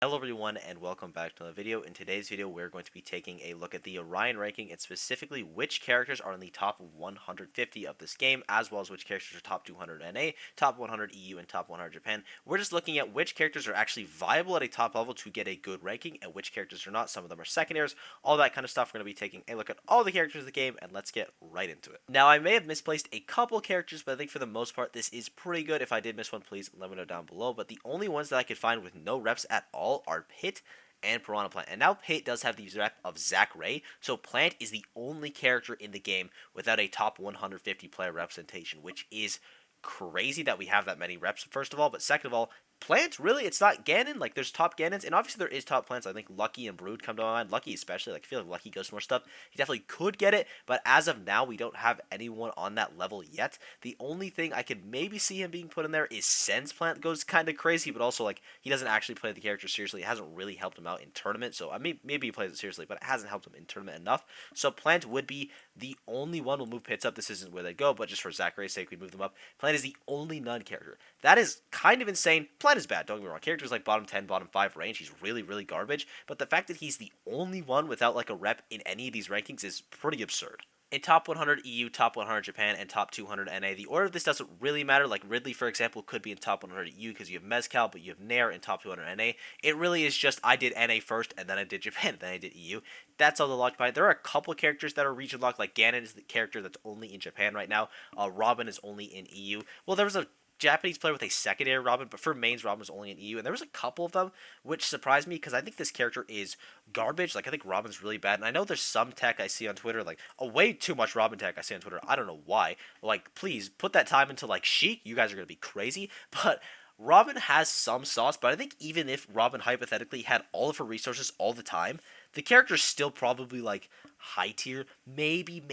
Hello everyone and welcome back to another video. In today's video we're going to be taking a look at the Orion ranking and specifically which characters are in the top 150 of this game, as well as which characters are top 200 NA, top 100 EU, and top 100 Japan. We're just looking at which characters are actually viable at a top level to get a good ranking and which characters are not. Some of them are secondaries, all that kind of stuff. We're going to be taking a look at all the characters of the game and let's get right into it. Now I may have misplaced a couple characters, but I think for the most part this is pretty good. If I did miss one, please let me know down below, but the only ones that I could find with no reps at all are Pit and Piranha Plant. And now Pit does have the rep of Zach Ray, so Plant is the only character in the game without a top 150 player representation, which is crazy that we have that many reps, first of all, but second of all, Plants, really, it's not Ganon. Like, there's top Ganons, and obviously there is top plants. I think Lucky and Brood come to mind. Lucky especially, like, I feel like Lucky goes for more stuff. He definitely could get it, but as of now, we don't have anyone on that level yet. The only thing I could maybe see him being put in there is Sen's Plant goes kind of crazy, but also, like, he doesn't actually play the character seriously. It hasn't really helped him out in tournament, so I mean, maybe he plays it seriously, but it hasn't helped him in tournament enough. So Plant would be the only one. We'll move Pits up. This isn't where they go, but just for Zachary's sake, we move them up. Plant is the only Nun character. That is kind of insane. Plant is bad, don't get me wrong. Characters like bottom 10, bottom 5 range, he's really, really garbage. But the fact that he's the only one without like a rep in any of these rankings is pretty absurd. In top 100 EU, top 100 Japan, and top 200 NA, the order of this doesn't really matter. Like Ridley, for example, could be in top 100 EU because you have Mezcal, but you have Nair in top 200 NA. It really is just I did NA first, and then I did Japan, and then I did EU. That's all the locked by. There are a couple characters that are region locked, like Ganon is the character that's only in Japan right now. Robin is only in EU. Well, there was a Japanese player with a secondary Robin, but for mains, Robin was only in EU, and there was a couple of them, which surprised me, because I think this character is garbage. Like, I think Robin's really bad, and I know there's some tech I see on Twitter, like, way too much Robin tech I see on Twitter. I don't know why. Like, please, put that time into, like, Sheik. You guys are going to be crazy, but Robin has some sauce, but I think even if Robin hypothetically had all of her resources all the time, the character's still probably, like, high tier, maybe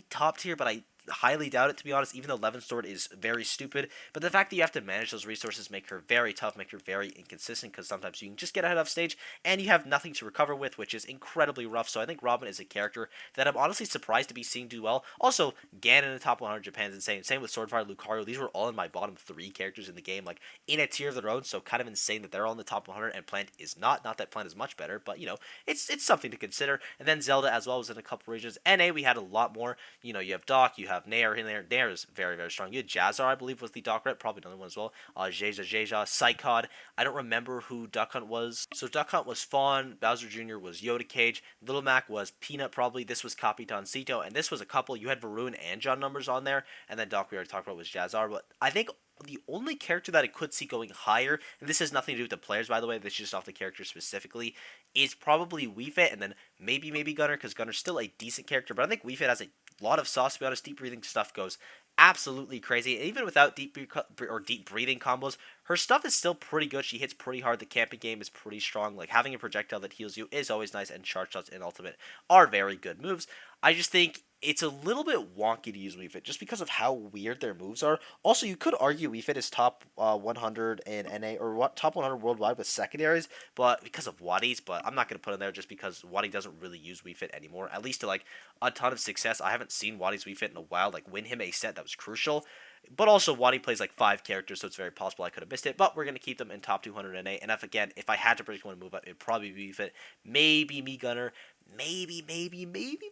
top tier, but I highly doubt it, to be honest, even though Levin Sword is very stupid. But the fact that you have to manage those resources make her very tough, make her very inconsistent, because sometimes you can just get ahead of stage and you have nothing to recover with, which is incredibly rough. So I think Robin is a character that I'm honestly surprised to be seeing do well. Also, Ganon in the top 100 Japan is insane. Same with Swordfire, Lucario. These were all in my bottom 3 characters in the game, like in a tier of their own. So kind of insane that they're all in the top 100 and Plant is not. Not that Plant is much better, but you know, it's something to consider. And then Zelda as well was in a couple regions. NA we had a lot more. You know, you have Doc, you have Nair in there. Nair is very, very strong. You had Jazzar, I believe, was the Doc rep. Probably another one as well. Jeja, Psychod. I don't remember who Duck Hunt was. So Duck Hunt was Fawn. Bowser Jr. was Yoda Cage. Little Mac was Peanut, probably. This was Capitan Cito. And this was a couple. You had Varun and John numbers on there. And then Doc we already talked about was Jazzar. But I think the only character that I could see going higher, and this has nothing to do with the players, by the way, this is just off the character specifically, is probably Wii Fit, and then maybe Gunner, because Gunner's still a decent character, but I think Wii Fit has a lot of sauce, to be honest. Deep breathing stuff goes absolutely crazy. And even without deep breathing combos, her stuff is still pretty good. She hits pretty hard. The camping game is pretty strong. Like, having a projectile that heals you is always nice, and charge shots and ultimate are very good moves. I just think it's a little bit wonky to use Wii Fit just because of how weird their moves are. Also, you could argue Wii Fit is top 100 in NA or top 100 worldwide with secondaries, but because of Waddy's. But I'm not going to put in there just because Waddy doesn't really use Wii Fit anymore, at least to like a ton of success. I haven't seen Waddy's Wii Fit in a while, like win him a set that was crucial. But also, Waddy plays like 5 characters, so it's very possible I could have missed it. But we're going to keep them in top 200 NA. And if I had to predict one to move up, it'd probably be Wii Fit, maybe me Gunner, maybe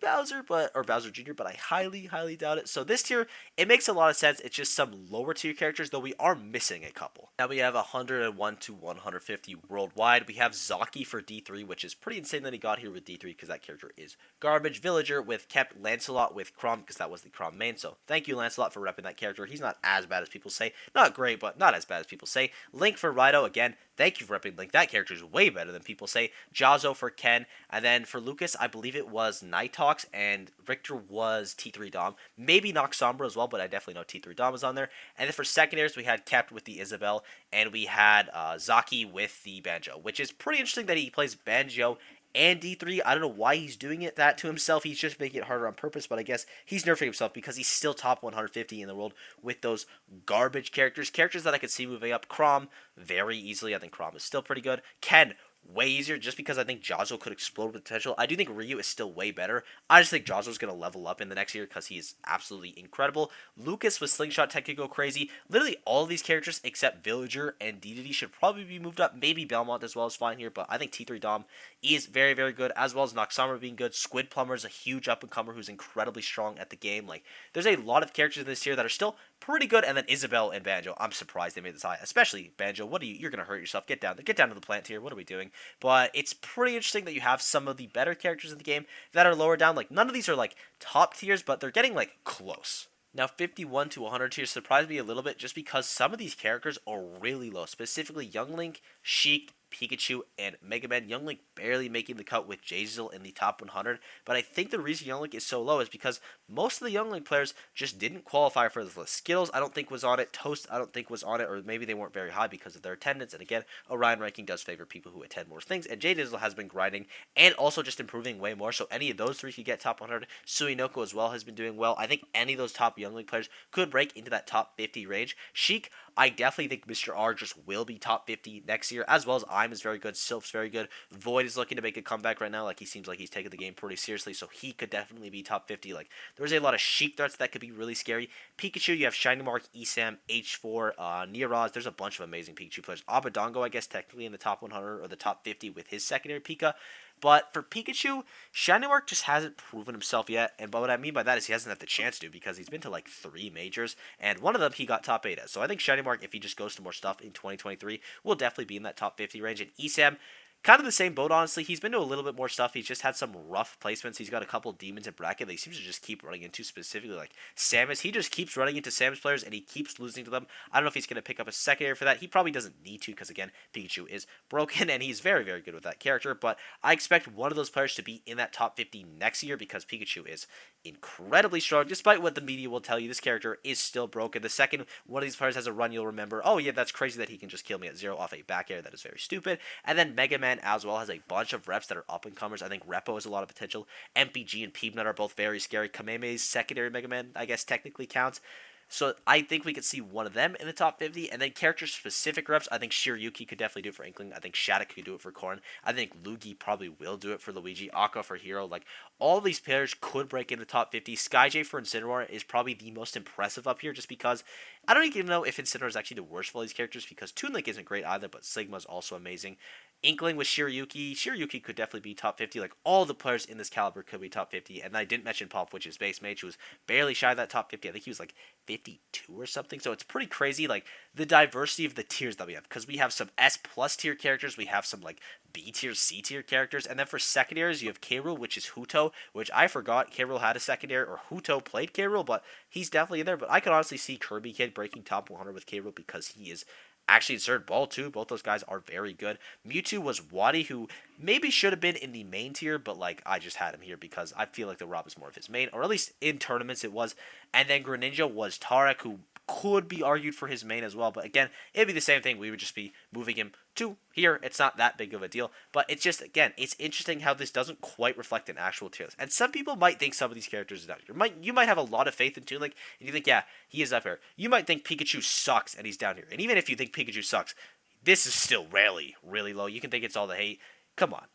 Bowser, or Bowser Jr., but I highly doubt it. So this tier, it makes a lot of sense. It's just some lower tier characters, though we are missing a couple. Now we have 101 to 150 worldwide. We have Zaki for D3, which is pretty insane that he got here with D3 because that character is garbage. Villager with kept Lancelot with Chrom because that was the Chrom main. So thank you, Lancelot, for repping that character. He's not as bad as people say. Not great, but not as bad as people say. Link for Rido, again, thank you for repping Link. That character is way better than people say. Jazzo for Ken, and then for Lucas, I believe it was Nightox, and Richter was T3 Dom. Maybe Nox Sombra as well, but I definitely know T3 Dom is on there. And then for secondaries, we had Kept with the Isabel, and we had Zaki with the Banjo, which is pretty interesting that he plays Banjo and D3. I don't know why he's doing that to himself. He's just making it harder on purpose, but I guess he's nerfing himself because he's still top 150 in the world with those garbage characters. Characters that I could see moving up. Chrom, very easily. I think Chrom is still pretty good. Ken, way easier just because I think Jojo could explode with potential. I do think Ryu is still way better. I just think Jojo's going to level up in the next year because he is absolutely incredible. Lucas with Slingshot Tech could go crazy. Literally all of these characters except Villager and DDD should probably be moved up. Maybe Belmont as well is fine here, but I think T3 Dom is very, very good, as well as Noxama being good. Squid Plumber is a huge up-and-comer who's incredibly strong at the game. Like, there's a lot of characters in this tier that are still pretty good, and then Isabelle and Banjo. I'm surprised they made this high, especially Banjo. What are you? You're gonna hurt yourself. Get down to the plant tier. What are we doing? But it's pretty interesting that you have some of the better characters in the game that are lower down. Like, none of these are like top tiers, but they're getting like close. Now, 51 to 100 tiers surprised me a little bit just because some of these characters are really low, specifically Young Link, Sheik, Pikachu, and Mega Man. Young Link barely making the cut with Jazel in the top 100, but I think the reason Young Link is so low is because most of the Young Link players just didn't qualify for this list. Skittles, I don't think was on it. Toast, I don't think was on it, or maybe they weren't very high because of their attendance, and again, Orion ranking does favor people who attend more things, and Jazel has been grinding and also just improving way more, so any of those three could get top 100. Suinoko as well has been doing well. I think any of those top Young Link players could break into that top 50 range. Sheik, I definitely think Mr. R just will be top 50 next year, as well as I'm is very good, Sylph's very good. Void is looking to make a comeback right now. Like, he seems like he's taking the game pretty seriously, so he could definitely be top 50. Like, there's a lot of Sheik threats that could be really scary. Pikachu, you have Shiny Mark, Esam, H4, Neoraz. There's a bunch of amazing Pikachu players. Abadongo, I guess, technically in the top 100 or the top 50 with his secondary Pika. But for Pikachu, Shiny Mark just hasn't proven himself yet. And what I mean by that is he hasn't had the chance to, because he's been to like 3 majors, and one of them he got top 8 at. So I think Shiny Mark, if he just goes to more stuff in 2023, will definitely be in that top 50 range. And Esam, kind of the same boat, honestly. He's been to a little bit more stuff. He's just had some rough placements. He's got a couple demons in bracket that he seems to just keep running into, specifically like Samus. He just keeps running into Samus players, and he keeps losing to them. I don't know if he's going to pick up a secondary for that. He probably doesn't need to, because again, Pikachu is broken, and he's very, very good with that character. But I expect one of those players to be in that top 50 next year, because Pikachu is incredibly strong. Despite what the media will tell you, this character is still broken. The second one of these players has a run, you'll remember, oh yeah, that's crazy that he can just kill me at 0 off a back air. That is very stupid. And then Mega Man as well has a bunch of reps that are up-and-comers. I think Repo has a lot of potential. MPG and Peanut are both very scary. Kameme's secondary Mega Man, I guess, technically counts. So I think we could see one of them in the top 50. And then character-specific reps, I think Shiryuki could definitely do it for Inkling. I think Shattuck could do it for Corrin. I think Luigi probably will do it for Luigi. Aqua for Hero. Like, all of these players could break in the top 50. Skyjay for Incineroar is probably the most impressive up here, just because I don't even know if Incineroar is actually the worst of all these characters, because Toon Link isn't great either, but Sigma is also amazing. Inkling with Shiryuki. Shiryuki could definitely be top 50. Like, all the players in this caliber could be top 50. And I didn't mention Pop, which is Base Mage, who was barely shy of that top 50. I think he was like 52 or something. So it's pretty crazy, like, the diversity of the tiers that we have. Because we have some S plus tier characters. We have some, like, B tier, C tier characters. And then for secondaries, you have K-Rool, which is Huto, which I forgot K-Rool had a secondary, or Huto played K-Rool, but he's definitely in there. But I could honestly see Kirby Kid breaking top 100 with K-Rool, because he is actually inserted Ball too. Both those guys are very good. Mewtwo was Wadi, who maybe should have been in the main tier, but like, I just had him here because I feel like the Rob is more of his main, or at least in tournaments it was. And then Greninja was Tarek, who could be argued for his main as well, but again, it'd be the same thing. We would just be moving him to here. It's not that big of a deal, but it's just, again, it's interesting how this doesn't quite reflect an actual tier list. And some people might think some of these characters are down here. You might have a lot of faith in Toon Link, and you think, yeah, he is up here. You might think Pikachu sucks, and he's down here. And even if you think Pikachu sucks, this is still really low. You can think it's all the hate. Come on.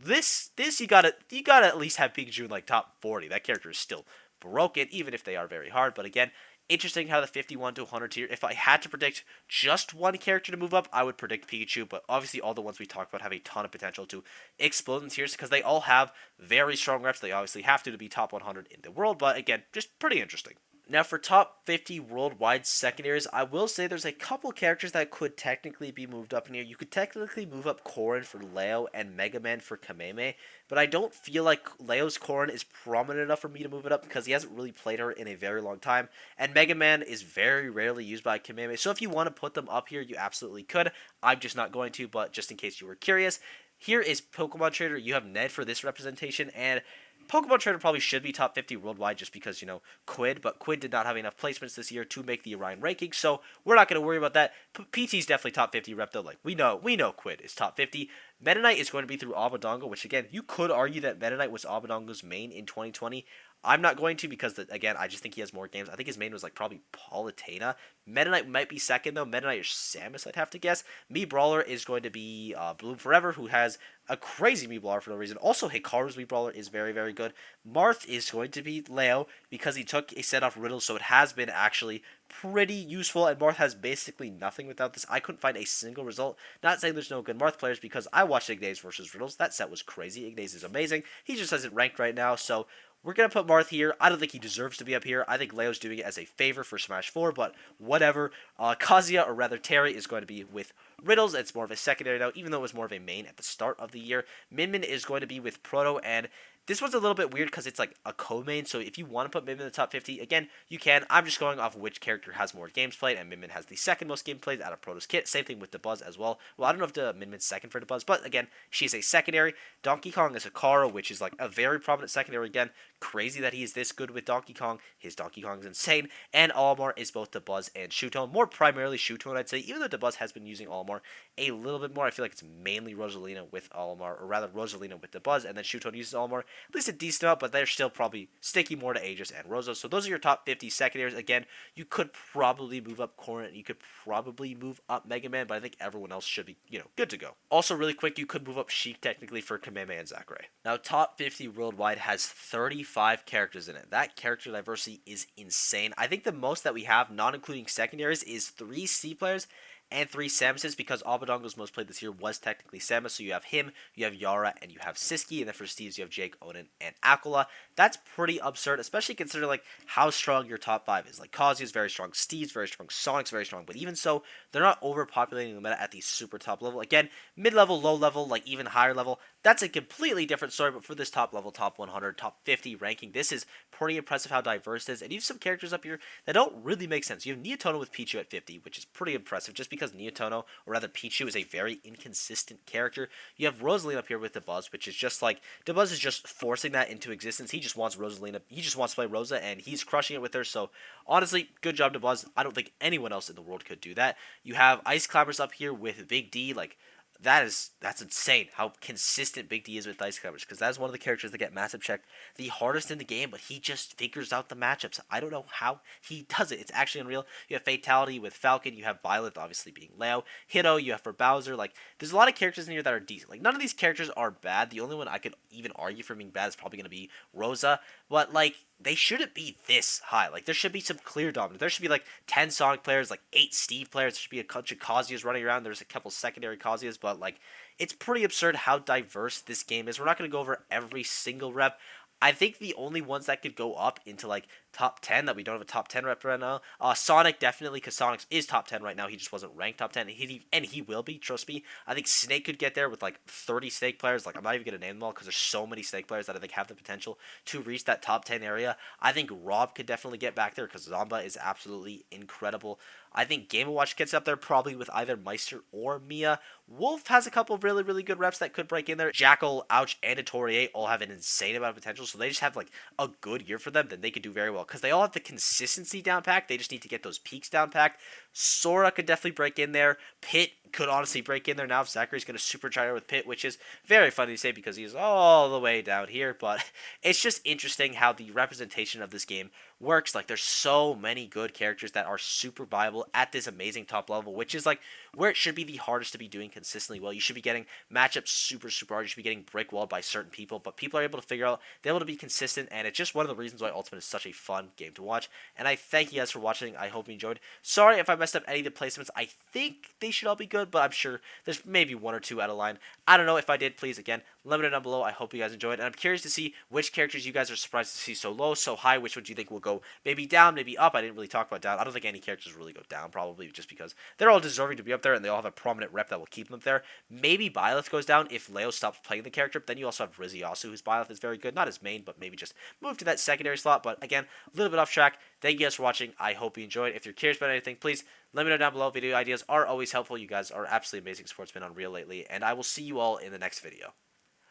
This you gotta at least have Pikachu in like top 40. That character is still broken, even if they are very hard. But again, interesting how the 51 to 100 tier, if I had to predict just one character to move up, I would predict Pikachu, but obviously all the ones we talked about have a ton of potential to explode in tiers, because they all have very strong reps. They obviously have to be top 100 in the world, but again, just pretty interesting. Now, for top 50 worldwide secondaries, I will say there's a couple characters that could technically be moved up in here. You could technically move up Corrin for Leo and Mega Man for Kameme, but I don't feel like Leo's Corrin is prominent enough for me to move it up, because he hasn't really played her in a very long time, and Mega Man is very rarely used by Kameme. So if you want to put them up here, you absolutely could. I'm just not going to, but just in case you were curious, here is Pokemon Trader. You have Ned for this representation, and Pokemon Trader probably should be top 50 worldwide just because, you know, Quid, but Quid did not have enough placements this year to make the Orion ranking, so we're not going to worry about that. PT's definitely top 50 rep, though. Like, we know Quid is top 50. Meta Knight is going to be through Abadongo, which, again, you could argue that Meta Knight was Abadongo's main in 2020. I'm not going to because, again, I just think he has more games. I think his main was like probably Palutena. Meta Knight might be second though. Meta Knight or Samus, I'd have to guess. Mii Brawler is going to be Bloom Forever, who has a crazy Mii Brawler for no reason. Also, Hikaru's Mii Brawler is very, very good. Marth is going to be Leo because he took a set off Riddles, so it has been actually pretty useful, and Marth has basically nothing without this. I couldn't find a single result. Not saying there's no good Marth players, because I watched Ignace versus Riddles. That set was crazy. Ignace is amazing. He just hasn't ranked right now, so we're going to put Marth here. I don't think he deserves to be up here. I think Leo's doing it as a favor for Smash 4, but whatever. Kazuya, or rather Terry, is going to be with Riddles. It's more of a secondary now, even though it was more of a main at the start of the year. Min Min is going to be with Proto, and this one's a little bit weird because it's like a co-main, so if you want to put Min Min in the top 50, again, you can. I'm just going off which character has more games played, and Min Min has the second most games played out of Proto's kit. Same thing with DeBuzz as well. Well, I don't know if Min Min's second for DeBuzz, but again, she's a secondary. Donkey Kong is Hikaru, which is like a very prominent secondary again. Crazy that he is this good with Donkey Kong. His Donkey Kong is insane. And Olimar is both DeBuzz and Shootone. More primarily Shootone, I'd say, even though DeBuzz has been using Olimar a little bit more. I feel like it's mainly Rosalina with Olimar, or rather Rosalina with DeBuzz, and then Shootone uses Olimar. At least a decent amount, but they're still probably sticky more to Aegis and Rosa. So those are your top 50 secondaries. Again, you could probably move up Corrin, you could probably move up Mega Man, but I think everyone else should be, good to go. Also, really quick, you could move up Sheik technically for Kamehameha and Zachary. Now, top 50 worldwide has 35 characters in it. That character diversity is insane. I think the most that we have, not including secondaries, is 3 C players and 3 Samuses, because Abadongo's most played this year was technically Samus. So you have him, you have Yara, and you have Siski. And then for Steve's, you have Jake, Onan, and Aquila. That's pretty absurd, especially considering like how strong your top 5 is. Like Kazuya's very strong, Steve's very strong, Sonic's very strong. But even so, they're not overpopulating the meta at the super top level. Again, mid-level, low-level, like even higher level, that's a completely different story. But for this top level, top 100, top 50 ranking, this is pretty impressive how diverse it is. And you have some characters up here that don't really make sense. You have Neotono with Pichu at 50, which is pretty impressive just because Neotono, or rather Pichu, is a very inconsistent character. You have Rosaline up here with DeBuzz, which is just like, DeBuzz is just forcing that into existence. He just wants Rosalina, he just wants to play Rosa, and he's crushing it with her. So honestly, good job DeBuzz. I don't think anyone else in the world could do that. You have Ice Climbers up here with Big D, like, that's insane how consistent Big D is with Ice Climbers, because that's one of the characters that get matchup checked the hardest in the game, but he just figures out the matchups. I don't know how he does it. It's actually unreal. You have Fatality with Falcon, you have Violet obviously being Leo, Hito you have for Bowser. Like, there's a lot of characters in here that are decent. Like, none of these characters are bad. The only one I could even argue for being bad is probably going to be Rosa, but like, they shouldn't be this high. Like, there should be some clear dominance. There should be like 10 Sonic players, like 8 Steve players. There should be a bunch of Kazuyas running around. There's a couple secondary Kazuyas, but like, it's pretty absurd how diverse this game is. We're not going to go over every single rep. I think the only ones that could go up into like top 10 that we don't have a top 10 rep right now, Sonic definitely, because Sonic is top 10 right now. He just wasn't ranked top 10, and he will be, trust me. I think Snake could get there with like 30 Snake players. Like, I'm not even going to name them all because there's so many Snake players that I think have the potential to reach that top 10 area. I think Rob could definitely get back there because Zamba is absolutely incredible. I think Game & Watch gets up there probably with either Meister or Mia. Wolf has a couple of really, really good reps that could break in there. Jackal, Ouch, and Etourier all have an insane amount of potential, so they just have like a good year for them, then they could do very well, because they all have the consistency down packed. They just need to get those peaks down packed. Sora could definitely break in there. Pit could honestly break in there now if Zachary's going to supercharge her with Pit, which is very funny to say because he's all the way down here, but it's just interesting how the representation of this game works. Like, there's so many good characters that are super viable at this amazing top level, which is like where it should be the hardest to be doing consistently well. You should be getting matchups super hard. You should be getting brick walled by certain people, but people are able to figure out, they're able to be consistent, and it's just one of the reasons why Ultimate is such a fun game to watch. And I thank you guys for watching. I hope you enjoyed. Sorry if I messed up any of the placements. I think they should all be good, but I'm sure there's maybe 1 or 2 out of line. I don't know. If I did, please, again, let me know down below. I hope you guys enjoyed, and I'm curious to see which characters you guys are surprised to see so low, so high. Which one do you think will go maybe down, maybe up? I didn't really talk about down. I don't think any characters really go down, probably just because they're all deserving to be up there, and they all have a prominent rep that will keep them up there. Maybe Byleth goes down if Leo stops playing the character, but then you also have Riziasu, whose Byleth is very good. Not his main, but maybe just move to that secondary slot. But again, a little bit off track. Thank you guys for watching. I hope you enjoyed. If you're curious about anything, please let me know down below. Video ideas are always helpful. You guys are absolutely amazing sportsmen on Real lately, and I will see you all in the next video.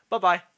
Bye-bye.